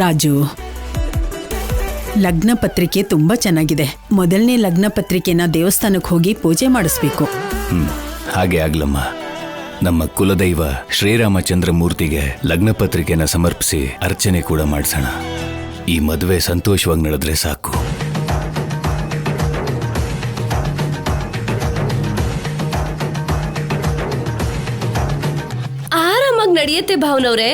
ರಾಜು, ಲಗ್ನ ಪತ್ರಿಕೆ ತುಂಬಾ ಚೆನ್ನಾಗಿದೆ. ಮೊದಲನೇ ಲಗ್ನ ಪತ್ರಿಕೆನ ದೇವಸ್ಥಾನಕ್ಕೆ ಹೋಗಿ ಪೂಜೆ ಮಾಡಿಸ್ಬೇಕು. ಹಾಗೆ ಆಗ್ಲಮ್ಮ. ನಮ್ಮ ಕುಲದೈವ ಶ್ರೀರಾಮಚಂದ್ರ ಮೂರ್ತಿಗೆ ಲಗ್ನ ಪತ್ರಿಕೆನ ಸಮರ್ಪಿಸಿ ಅರ್ಚನೆ ಕೂಡ ಮಾಡಿಸೋಣ. ಈ ಮದುವೆ ಸಂತೋಷವಾಗಿ ನಡೆದ್ರೆ ಸಾಕು. ಆರಾಮಾಗಿ ನಡೆಯುತ್ತೆ ಭಾವನವ್ರೆ.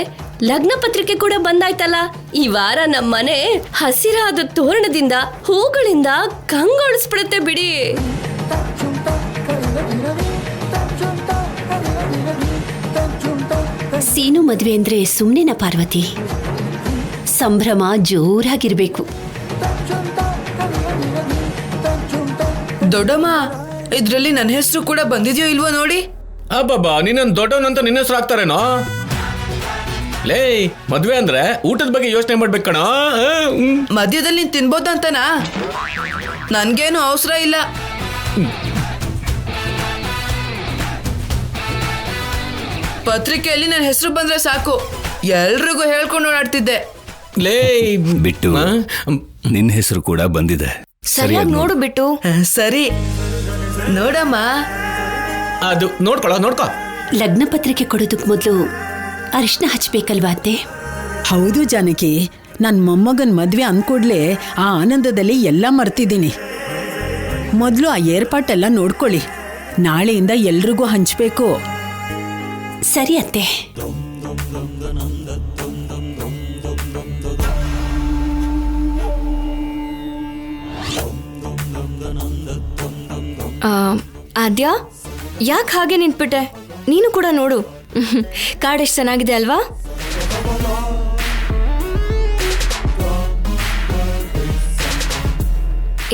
ಲಗ್ನ ಪತ್ರಿಕೆ ಕೂಡ ಬಂದಾಯ್ತಲ್ಲ. ಈ ವಾರ ನಮ್ಮನೆ ಹಸಿರಾದ ತೋರಣದಿಂದ ಹೂಗಳಿಂದ ಕಂಗೊಳಿಸ್ಬಿಡುತ್ತೆ ಬಿಡಿ. ಸೀನು ಮದ್ವೆ ಅಂದ್ರೆ ಸುಮ್ನೆನ ಪಾರ್ವತಿ? ಸಂಭ್ರಮ ಜೋರಾಗಿರ್ಬೇಕು. ದೊಡ್ಡಮ್ಮ, ಇದ್ರಲ್ಲಿ ನನ್ನ ಹೆಸರು ಕೂಡ ಬಂದಿದ್ಯೋ ಇಲ್ವೋ ನೋಡಿ. ಅಬ್ಬಬ್ಬಾ, ನಿನ್ನ ದೊಡ್ಡವನಂತ ನಿನ್ನ ಹೆಸರು ಹಾಕ್ತಾರೇನೋ? ಲೇ, ಮದ್ವೆ ಅಂದ್ರೆ ಊಟದ ಬಗ್ಗೆ ಯೋಚನೆ ಮಾಡ್ಬೇಕಣ. ಮಧ್ಯದಲ್ಲಿ ನೀನ್ ತಿನ್ಬೋದಂತನಾ? ನನ್ಗೇನು ಅವಸರ ಇಲ್ಲ. ಪತ್ರಿಕೆಯಲ್ಲಿ ನನ್ನ ಹೆಸರು ಬಂದ್ರೆ ಸಾಕು, ಎಲ್ರಿಗೂ ಹೇಳ್ಕೊಂಡು ಓಡಾಡ್ತಿದ್ದೆ. ಲೇ ಬಿಟ್ಟು, ನಿನ್ನ ಹೆಸರು ಕೂಡ ಬಂದಿದೆ. ಸರಿಯಾಗಿ ನೋಡು ಬಿಟ್ಟು. ಸರಿ ನೋಡಮ್ಮ. ಅದು ನೋಡ್ಕೊ. ಲಗ್ನ ಪತ್ರಿಕೆ ಕೊಡೋದಕ್ ಮೊದ್ಲು ಅರಿಶಿನ ಹಚ್ಬೇಕಲ್ವಾ ಅತ್ತೆ? ಹೌದು ಜಾನಕಿ, ನನ್ನ ಮೊಮ್ಮಗನ್ ಮದ್ವೆ ಅಂದ್ಕೊಡ್ಲೆ ಆ ಆನಂದದಲ್ಲಿ ಎಲ್ಲ ಮರ್ತಿದ್ದೀನಿ. ಮೊದಲು ಆ ಏರ್ಪಾಟೆಲ್ಲ ನೋಡ್ಕೊಳ್ಳಿ. ನಾಳೆಯಿಂದ ಎಲ್ರಿಗೂ ಹಂಚ್ಬೇಕು. ಸರಿ ಅತ್ತೆ. ಆದ್ಯ, ಯಾಕೆ ಹಾಗೆ ನಿಂತ್ಬಿಟ್ಟೆ? ನೀನು ಕೂಡ ನೋಡು. ಕಾರ್ಡ್ ಎಷ್ಟು ಚೆನ್ನಾಗಿದೆ ಅಲ್ವಾ?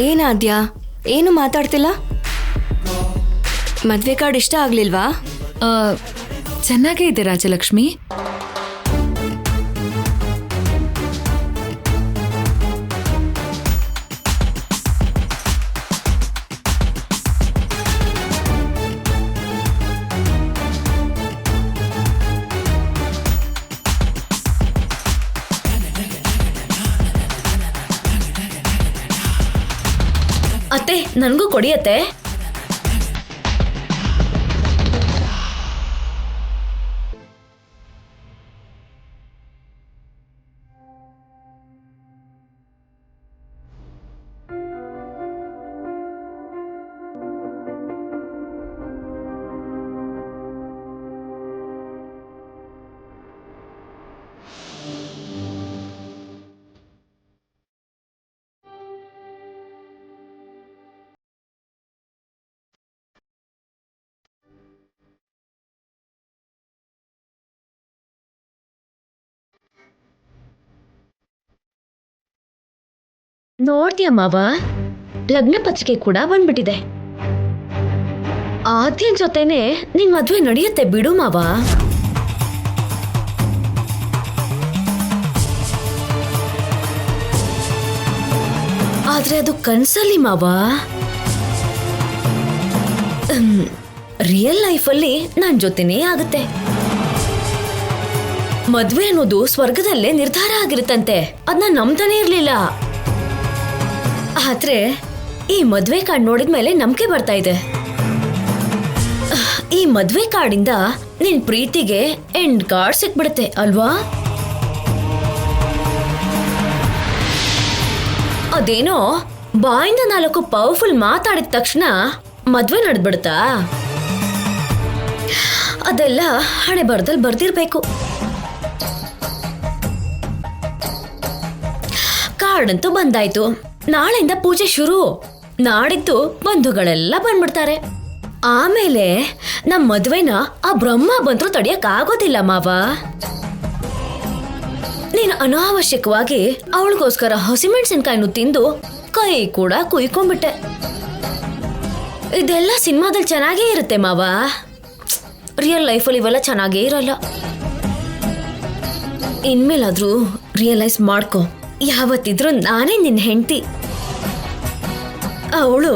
ಏನಾದ್ಯ, ಏನು ಮಾತಾಡ್ತಿಲ್ಲ? ಮದ್ವೆ ಕಾರ್ಡ್ ಇಷ್ಟ ಆಗ್ಲಿಲ್ವಾ? ಚೆನ್ನಾಗೇ ಇದೆ ರಾಜಲಕ್ಷ್ಮಿ. ಅತ್ತೆ, ನನಗೂ ಕೊಡಿಯತ್ತೆ. ನೋಡ್ತೀಯ ಮಾವ, ಲಗ್ನ ಪತ್ರಿಕೆ ಕೂಡ ಬಂದ್ಬಿಟ್ಟಿದೆ. ಆದ್ಯನ್ ಜೊತೆನೆ ನಿನ್ ಮದ್ವೆ ನಡೆಯುತ್ತೆ ಬಿಡು ಮಾವ. ಆದ್ರೆ ಅದು ಕನ್ಸಲ್ಲಿ ಮಾವ. ರಿಯಲ್ ಲೈಫಲ್ಲಿ ನನ್ ಜೊತೆನೇ ಆಗುತ್ತೆ. ಮದ್ವೆ ಅನ್ನೋದು ಸ್ವರ್ಗದಲ್ಲೇ ನಿರ್ಧಾರ ಆಗಿರುತ್ತಂತೆ. ಅದನ್ನ ನಂಬ್ತಾನೆ ಇರ್ಲಿಲ್ಲ. ಆದ್ರೆ ಈ ಮದ್ವೆ ಕಾರ್ಡ್ ನೋಡಿದ್ಮೇಲೆ ನಂಬಿಕೆ ಬರ್ತಾ ಇದೆ. ಈ ಮದ್ವೆ ಕಾರ್ಡಿಂದ ನಿನ್ ಪ್ರೀತಿಗೆ ಎಂಡ್ ಕಾರ್ಡ್ ಸಿಕ್ಬಿಡುತ್ತೆ ಅಲ್ವಾ? ಅದೇನೋ ಬಾಯಿಂದ 4 ಪವರ್ಫುಲ್ ಮಾತಾಡಿದ ತಕ್ಷಣ ಮದ್ವೆ ನಡೆದ್ಬಿಡುತ್ತಾ? ಅದೆಲ್ಲ ಹಣೆ ಬರ್ದಲ್ಲಿ ಬರ್ದಿರ್ಬೇಕು. ಕಾರ್ಡ್ ಅಂತೂ ಬಂದಾಯ್ತು. ನಾಳೆಯಿಂದ ಪೂಜೆ ಶುರು. ನಾಡಿದ್ದು ಬಂಧುಗಳೆಲ್ಲ ಬಂದ್ಬಿಡ್ತಾರೆ. ಆಮೇಲೆ ನಮ್ ಮದ್ವೆನ ಆ ಬ್ರಹ್ಮ ಬಂದ್ರು ತಡಿಯಕ್ ಆಗೋದಿಲ್ಲ ಮಾವ. ನೀನು ಅನಾವಶ್ಯಕವಾಗಿ ಅವಳಿಗೋಸ್ಕರ ಹಸಿಮೆಣಸಿನ್ಕಾಯಿನೂ ತಿಂದು ಕೈ ಕೂಡ ಕುಯ್ಕೊಂಡ್ಬಿಟ್ಟೆ. ಇದೆಲ್ಲ ಸಿನಿಮಾದಲ್ಲಿ ಚೆನ್ನಾಗೇ ಇರುತ್ತೆ ಮಾವ. ರಿಯಲ್ ಲೈಫಲ್ಲಿ ಇವೆಲ್ಲ ಚೆನ್ನಾಗೇ ಇರಲ್ಲ. ಇನ್ಮೇಲಾದ್ರೂ ರಿಯಲೈಸ್ ಮಾಡ್ಕೊ, ಯಾವತ್ತಿದ್ರೂ ನಾನೇ ನಿನ್ನ ಹೆಂಡತಿ. ಅವಳು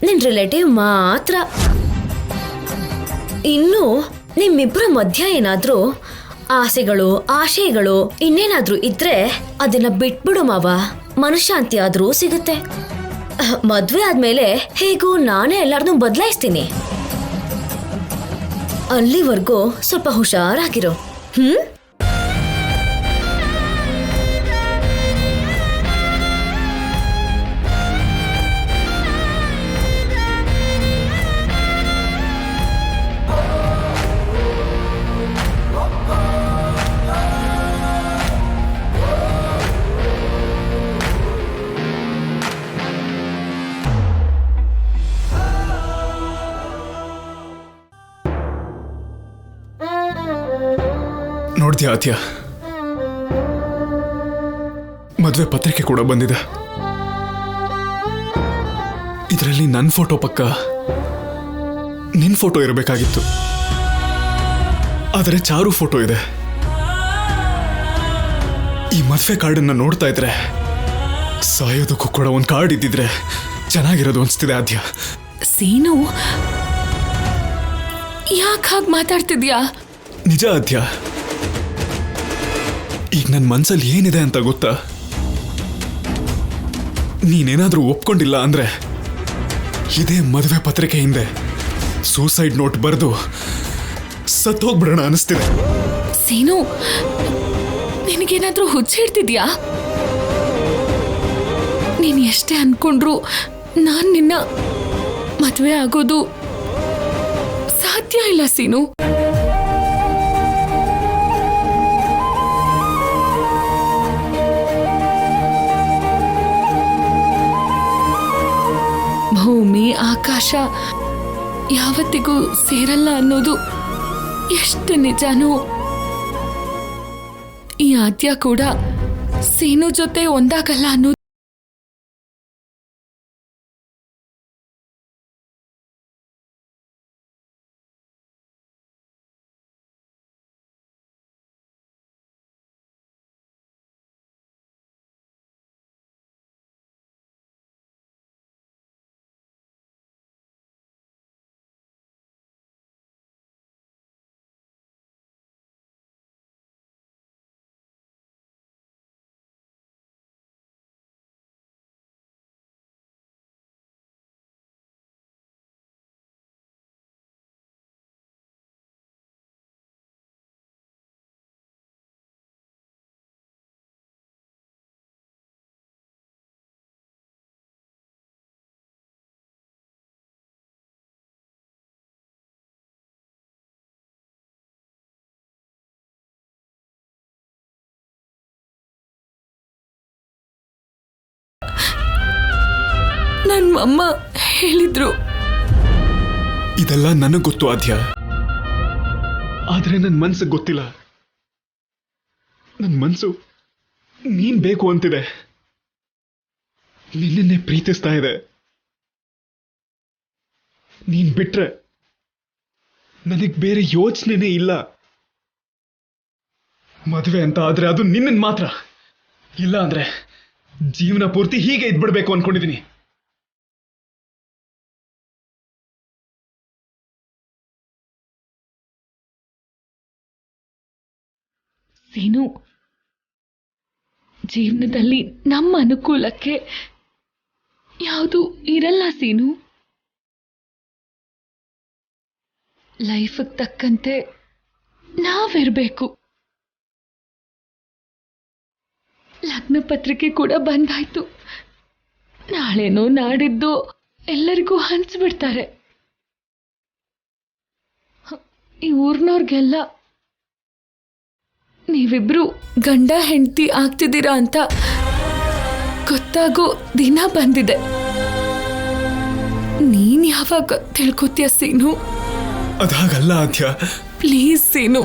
ನಿನ್ ರಿಲೇಟಿವ್ ಮಾತ್ರ. ಇನ್ನು ನಿಮ್ಮಿಬ್ಬರ ಮಧ್ಯ ಏನಾದ್ರೂ ಆಸೆಗಳು ಆಶಯಗಳು ಇನ್ನೇನಾದ್ರೂ ಇದ್ರೆ ಅದನ್ನ ಬಿಟ್ಬಿಡು ಮಾವ, ಮನಃಶಾಂತಿ ಆದ್ರೂ ಸಿಗುತ್ತೆ. ಮದ್ವೆ ಆದ್ಮೇಲೆ ಹೇಗೂ ನಾನೇ ಎಲ್ಲಾರ್ನೂ ಬದಲಾಯಿಸ್ತೀನಿ. ಅಲ್ಲಿವರೆಗೂ ಸ್ವಲ್ಪ ಹುಷಾರಾಗಿರೋ. ನೋಡ್ತೀಯ ಆದ್ಯ, ಮದುವೆ ಪತ್ರಿಕೆ ಕೂಡ ಬಂದಿದೆ. ಇದರಲ್ಲಿ ನನ್ನ ಫೋಟೋ ಪಕ್ಕ ನಿನ್ ಫೋಟೋ ಇರಬೇಕಾಗಿತ್ತು, ಆದರೆ ಚಾರು ಫೋಟೋ ಇದೆ. ಈ ಮದುವೆ ಕಾರ್ಡನ್ನ ನೋಡ್ತಾ ಇದ್ರೆ ಸಾಯೋದಕ್ಕೂ ಕೂಡ ಒಂದು ಕಾರ್ಡ್ ಇದ್ದಿದ್ರೆ ಚೆನ್ನಾಗಿರೋದು ಅನ್ಸ್ತಿದೆ ಆದ್ಯ. ಸೀನು, ಯಾಕೆ ಹಾಗೆ ಮಾತಾಡ್ತಿದ್ಯಾ? ನಿಜ ಆದ್ಯ, ಈಗ ನನ್ನ ಮನ್ಸಲ್ಲಿ ಏನಿದೆ ಅಂತ ಗೊತ್ತಾ? ನೀನೇನಾದ್ರೂ ಒಪ್ಕೊಂಡಿಲ್ಲ ಅಂದ್ರೆ ಇದೇ ಮದುವೆ ಪತ್ರಿಕೆ ಹಿಂದೆ ಸೂಸೈಡ್ ನೋಟ್ ಬರೆದು ಸತ್ತೋಗ್ಬಿಡೋಣ ಅನಿಸ್ತಿದೆ. ಸೀನು, ನಿನಗೇನಾದ್ರೂ ಹುಚ್ಚಿಡ್ತಿದ್ಯಾ? ನೀನ್ ಎಷ್ಟೇ ಅನ್ಕೊಂಡ್ರು ನಾನ್ ನಿನ್ನ ಮದುವೆ ಆಗೋದು ಸಾಧ್ಯ ಇಲ್ಲ ಸೀನು. ಭೂಮಿ ಆಕಾಶ ಯಾವತ್ತಿಗೂ ಸೇರಲ್ಲ ಅನ್ನೋದು ಎಷ್ಟು ನಿಜಾನೋ, ಈ ಆದ್ಯ ಕೂಡ ಸೀನು ಜೊತೆ ಒಂದಾಗಲ್ಲ ಅನ್ನೋದು ನನ್ ಅಮ್ಮ ಹೇಳಿದ್ರು. ಇದೆಲ್ಲ ನನಗ್ ಗೊತ್ತು ಆದ್ಯ, ಆದ್ರೆ ನನ್ನ ಮನ್ಸಿಗೆ ಗೊತ್ತಿಲ್ಲ. ನನ್ನ ಮನ್ಸು ನೀನ್ ಬೇಕು ಅಂತಿದೆ, ನಿನ್ನೆ ಪ್ರೀತಿಸ್ತಾ ಇದೆ. ನೀನ್ ಬಿಟ್ರೆ ನನಗ್ ಬೇರೆ ಯೋಚನೆನೇ ಇಲ್ಲ. ಮದುವೆ ಅಂತ ಆದ್ರೆ ಅದು ನಿನ್ನ ಮಾತ್ರ, ಇಲ್ಲ ಅಂದ್ರೆ ಜೀವನ ಪೂರ್ತಿ ಹೀಗೆ ಇದ್ಬಿಡ್ಬೇಕು ಅನ್ಕೊಂಡಿದೀನಿ. ಸೀನು, ಜೀವನದಲ್ಲಿ ನಮ್ಮ ಅನುಕೂಲಕ್ಕೆ ಯಾವುದು ಇರಲ್ಲ ಸೀನು. ಲೈಫಿಗೆ ತಕ್ಕಂತೆ ನಾವಿರ್ಬೇಕು. ಲಗ್ನ ಪತ್ರಿಕೆ ಕೂಡ ಬಂದಾಯ್ತು. ನಾಳೆನೋ ನಾಡಿದ್ದು ಎಲ್ಲರಿಗೂ ಹಂಚ್ಬಿಡ್ತಾರೆ. ಈ ಊರ್ನವ್ರಿಗೆಲ್ಲ ನೀವಿಬ್ರು ಗಂಡ ಹೆಂಡತಿ ಆಗ್ತಿದ್ದೀರಾ ಅಂತ ಗೊತ್ತಾಗೋ ದಿನ ಬಂದಿದೆ. ನೀನ್ ಯಾವಾಗ ತಿಳ್ಕೊತೀಯ ಸೀನು? ಅದಾಗಲ್ಲ ಆದ್ಯ. ಪ್ಲೀಸ್ ಸೀನು,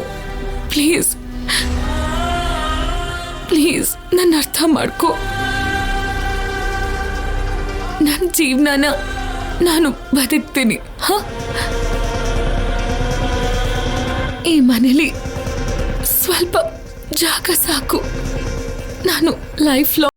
ಪ್ಲೀಸ್ ಪ್ಲೀಸ್ ನನ್ನ ಅರ್ಥ ಮಾಡ್ಕೋ. ನನ್ನ ಜೀವನನ ನಾನು ಬದುಕ್ತೀನಿ. ಈ ಮನೇಲಿ ಸ್ವಲ್ಪ ಜಾಗ ಸಾಕು. ನಾನು ಲೈಫ್ ಲಾಂಗ್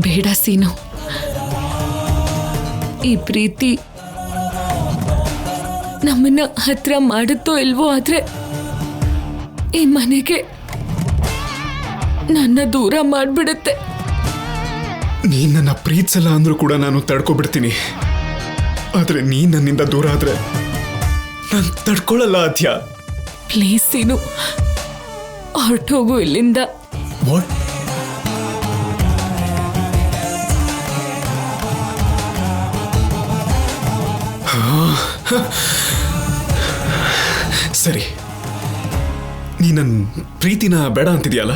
ಬೇಡ ಸೀನು, ಈ ಪ್ರೀತಿ ನಮ್ಮನ್ನ ಹತ್ರ ಮಾಡುತ್ತೋ ಇಲ್ವೋ, ಆದ್ರೆ ಈ ಮನೆಗೆ ನನ್ನ ದೂರ ಮಾಡ್ಬಿಡುತ್ತೆ. ನೀನ್ ನನ್ನ ಪ್ರೀತಿಸಲ್ಲ ಅಂದ್ರೂ ಕೂಡ ನಾನು ತಡ್ಕೊಬಿಡ್ತೀನಿ. ಆದ್ರೆ ನೀನ್ ನನ್ನಿಂದ ದೂರ ಆದ್ರೆ ನಾನು ತಡ್ಕೊಳ್ಳಲ್ಲ ಆದ್ಯಾ. ಪ್ಲೀಸ್ ಸೀನು, ಹೊರಟೋಗು ಇಲ್ಲಿಂದ. ವಾಟ್? ಸರಿ, ನೀ ನನ್ನ ಪ್ರೀತಿನ ಬೇಡ ಅಂತಿದ್ಯಲ್ಲ,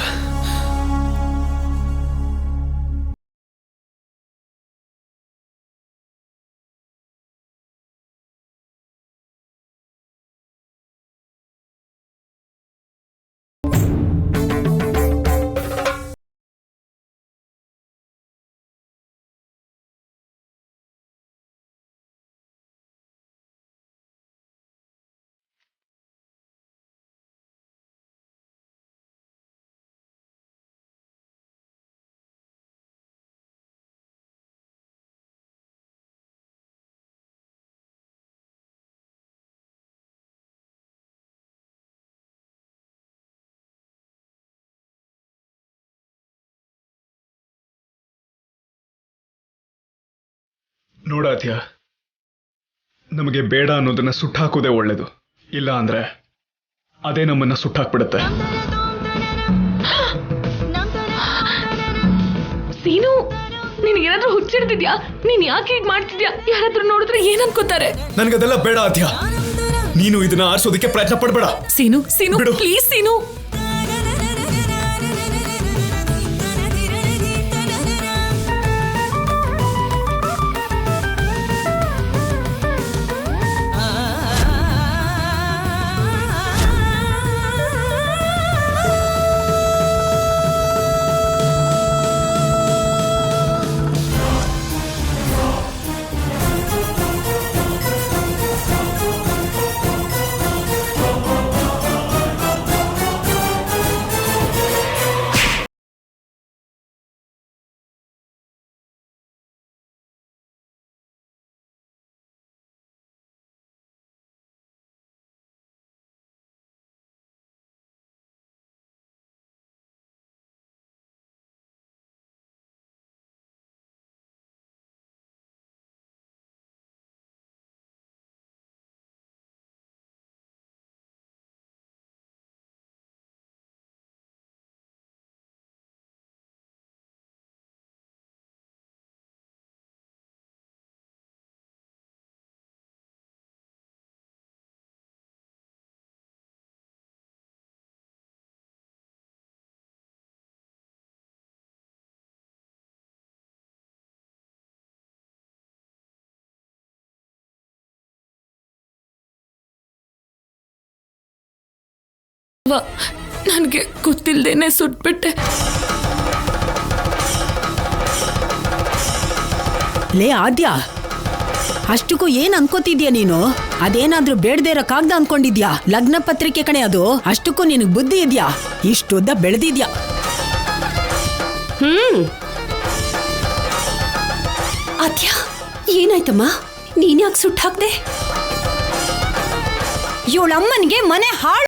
ನೋಡಾದ್ಯ, ನಮಗೆ ಬೇಡ ಅನ್ನೋದನ್ನ ಸುಟ್ಟಾಕೋದೇ ಒಳ್ಳೇದು. ಇಲ್ಲ ಅಂದ್ರೆ ಅದೇ ನಮ್ಮನ್ನ ಸುಟ್ಟಾಕ್ಬಿಡುತ್ತೆ. ಸೀನು, ನಿನಗೇನಾದ್ರೂ ಹುಚ್ಚಿಡ್ತಿದ್ಯಾ? ನೀನ್ ಯಾಕೆ ಹೀಗ್ ಮಾಡ್ತಿದ್ಯಾ? ಯಾರಾದ್ರೂ ನೋಡಿದ್ರೆ ಏನ್ ಅನ್ಕೋತಾರೆ? ನನ್ಗದೆಲ್ಲ ಬೇಡ ಆದ್ಯ. ನೀನು ಇದನ್ನ ಆರಿಸೋದಕ್ಕೆ ಪ್ರಯತ್ನ ಪಡ್ಬೇಡ. ಸೀನು, ಸೀನು, ಬಿಡು. ಪ್ಲೀಸ್ ಸೀನು. ನನಗೆ ಗೊತ್ತಿಲ್ದೇನೆ ಸುಟ್ಬಿಟ್ಟೆ. ಲೇ ಆದ್ಯ, ಅಷ್ಟಕ್ಕೂ ಏನ್ ಅನ್ಕೋತಿದ್ಯಾ ನೀನು? ಅದೇನಾದ್ರೂ ಬೇಡದೇ ಇರಕ್ಕಾಗ್ದ ಅನ್ಕೊಂಡಿದ್ಯಾ? ಲಗ್ನ ಪತ್ರಿಕೆ ಕಣೆ ಅದು. ಅಷ್ಟಕ್ಕೂ ನಿನಗ್ ಬುದ್ಧಿ ಇದ್ಯಾ? ಇಷ್ಟುದ್ದ ಬೆಳೆದಿದ್ಯಾ. ಆದ್ಯ, ಏನಾಯ್ತಮ್ಮ? ನೀನ್ಯಾಕೆ ಸುಟ್ಟು ಹಾಕ್ದೆ? ಇವಳಮ್ಮನಿಗೆ ಮನೆ ಹಾಳು.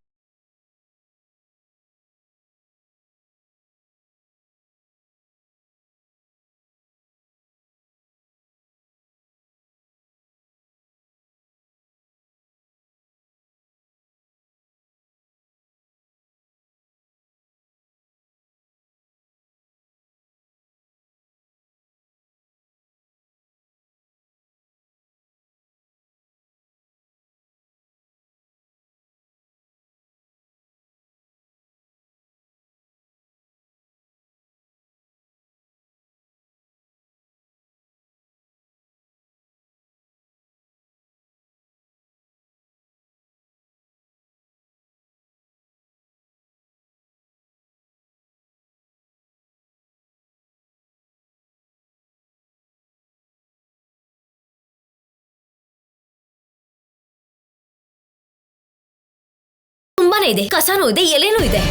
ತುಂಬಾನೇ ಇದೆ, ಕಸನೂ ಇದೆ, ಎಲೆನೂ ಇದೆ.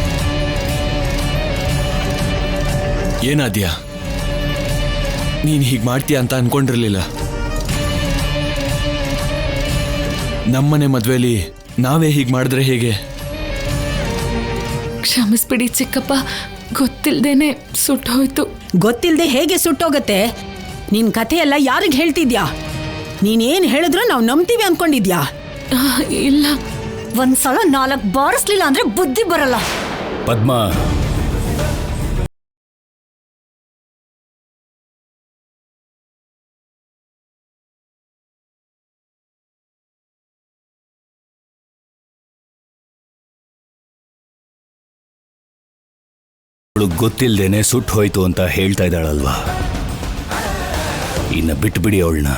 ಏನಾದ್ಯಾ? ನೀನು ಹೀಗೆ ಮಾಡ್ತೀಯ ಅಂತ ಅನ್ಕೊಂಡಿರ್ಲಿಲ್ಲ. ನಮ್ಮನೆ ಮದ್ವೆಲಿ ನಾವೇ ಹೀಗೆ ಮಾಡಿದ್ರೆ ಹೇಗೆ? ಕ್ಷಮಿಸ್ಬಿಡಿ ಚಿಕ್ಕಪ್ಪ, ಗೊತ್ತಿಲ್ದೇನೆ ಸುಟ್ಟೋಯ್ತು. ಗೊತ್ತಿಲ್ಲದೆ ಹೇಗೆ ಸುಟ್ಟೋಗತ್ತೆ? ನಿನ್ ಕಥೆ ಎಲ್ಲ ಯಾರಿಗೆ ಹೇಳ್ತಿದ್ಯಾ? ನೀನೇನ್ ಹೇಳಿದ್ರು ನಾವು ನಂಬ್ತೀವಿ ಅನ್ಕೊಂಡಿದ್ಯಾ? ಇಲ್ಲ, ಒಂದ್ಸಲ 4 ಬಾರಿಸ್ಲಿಲ್ಲ ಅಂದ್ರೆ ಬುದ್ಧಿ ಬರಲ್ಲ. ಪದ್ಮ, ಗೊತ್ತಿಲ್ದೇನೆ ಸುಟ್ಟು ಹೋಯ್ತು ಅಂತ ಹೇಳ್ತಾ ಇದ್ದಾಳಲ್ವಾ? ಇನ್ನ ಬಿಟ್ಬಿಡಿ ಅವಳನ್ನ.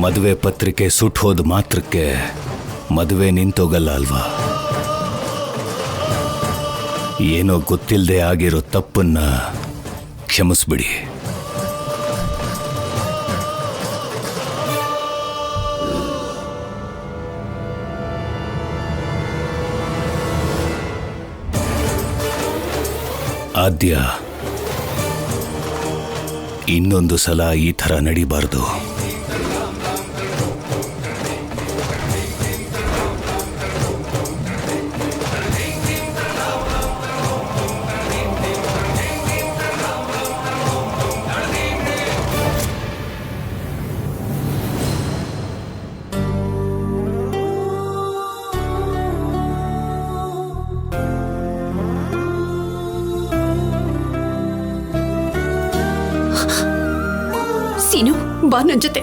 ಮದುವೆ ಪತ್ರಿಕೆ ಸುಟ್ಟು ಹೋದ ಮಾತ್ರಕ್ಕೆ ಮದುವೆ ನಿಂತೋಗಲ್ಲ ಅಲ್ವಾ? ಏನೋ ಗೊತ್ತಿಲ್ಲದೆ ಆಗಿರೋ ತಪ್ಪನ್ನ ಕ್ಷಮಿಸ್ಬಿಡಿ. ಆದ್ಯ, ಇನ್ನೊಂದು ಸಲ ಈ ಥರ ನಡೀಬಾರ್ದು. ಸೀನು, ಬಾ ನನ್ ಜೊತೆ.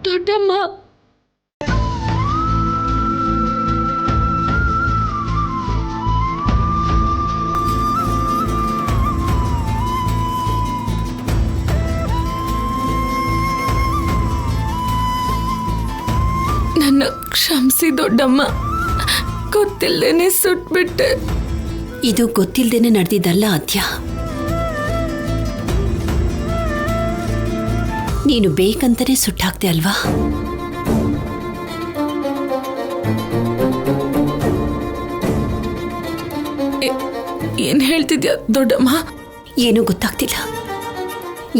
ದೊಡ್ಡಮ್ಮ, ನನ್ನ ಕ್ಷಮಿಸಿ ದೊಡ್ಡಮ್ಮ, ಗೊತ್ತಿಲ್ದೇನೆ ಸುಟ್ಬಿಟ್ಟೆ. ಇದು ಗೊತ್ತಿಲ್ದೇನೆ ನಡೆದಿದ್ದಲ್ಲ ಆದ್ಯ. ನೀನು ಬೇಕಂತಾನೆ ಸುಟ್ಟಾಕ್ತೆ ಅಲ್ವಾ? ಏನ್ ಹೇಳ್ತಿದ್ಯಾ ದೊಡ್ಡಮ್ಮ? ಏನೂ ಗೊತ್ತಾಗ್ತಿಲ್ಲ.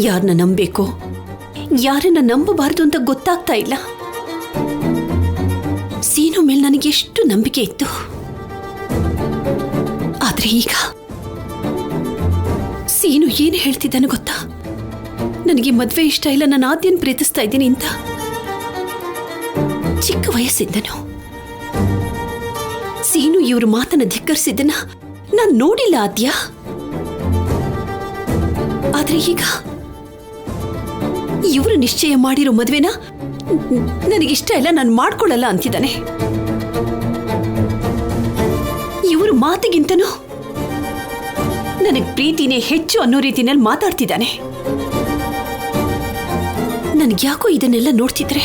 ಯಾರನ್ನ ನಂಬಬೇಕು, ಯಾರನ್ನ ನಂಬಬಾರ್ದು ಅಂತ ಗೊತ್ತಾಗ್ತಾ ಇಲ್ಲ. ಸೀನು ಮೇಲೆ ನನಗೆ ಎಷ್ಟು ನಂಬಿಕೆ ಇತ್ತು, ಆದ್ರೆ ಈಗ ಸೀನು ಏನು ಹೇಳ್ತಿದ್ದಾನೆ ಗೊತ್ತಾ? ನನಗೆ ಮದ್ವೆ ಇಷ್ಟ ಇಲ್ಲ, ನಾನು ಆದ್ಯನ್ ಪ್ರೀತಿಸ್ತಾ ಇದ್ದೀನಿ ಅಂತ. ಚಿಕ್ಕ ವಯಸ್ಸಿದ್ದನು ಸೀನು ಇವ್ರ ಮಾತನ್ನ ಧಿಕ್ಕರಿಸಿದ್ದನ್ನ ನಾನು ನೋಡಿಲ್ಲ ಆದ್ಯ. ಆದ್ರೆ ಈಗ ಇವರು ನಿಶ್ಚಯ ಮಾಡಿರೋ ಮದ್ವೆನ ನನಗಿಷ್ಟ ಇಲ್ಲ, ನಾನು ಮಾಡ್ಕೊಳ್ಳಲ್ಲ ಅಂತಿದ್ದಾನೆ. ಇವ್ರ ಮಾತಿಗಿಂತನೂ ನನಗೆ ಪ್ರೀತಿನೇ ಹೆಚ್ಚು ಅನ್ನೋ ರೀತಿನಲ್ಲಿ ಮಾತಾಡ್ತಿದ್ದಾನೆ. ನನಗ್ಯಾಕೋ ಇದನ್ನೆಲ್ಲ ನೋಡ್ತಿದ್ರೆ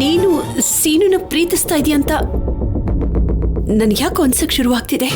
ನೀನು ಸೀನುನ ಪ್ರೀತಿಸ್ತಾ ಇದೀಯ ಅಂತ ನನ್ಗ್ಯಾಕೋ ಅನ್ಸಕ್ ಶುರುವಾಗ್ತಿದೆ.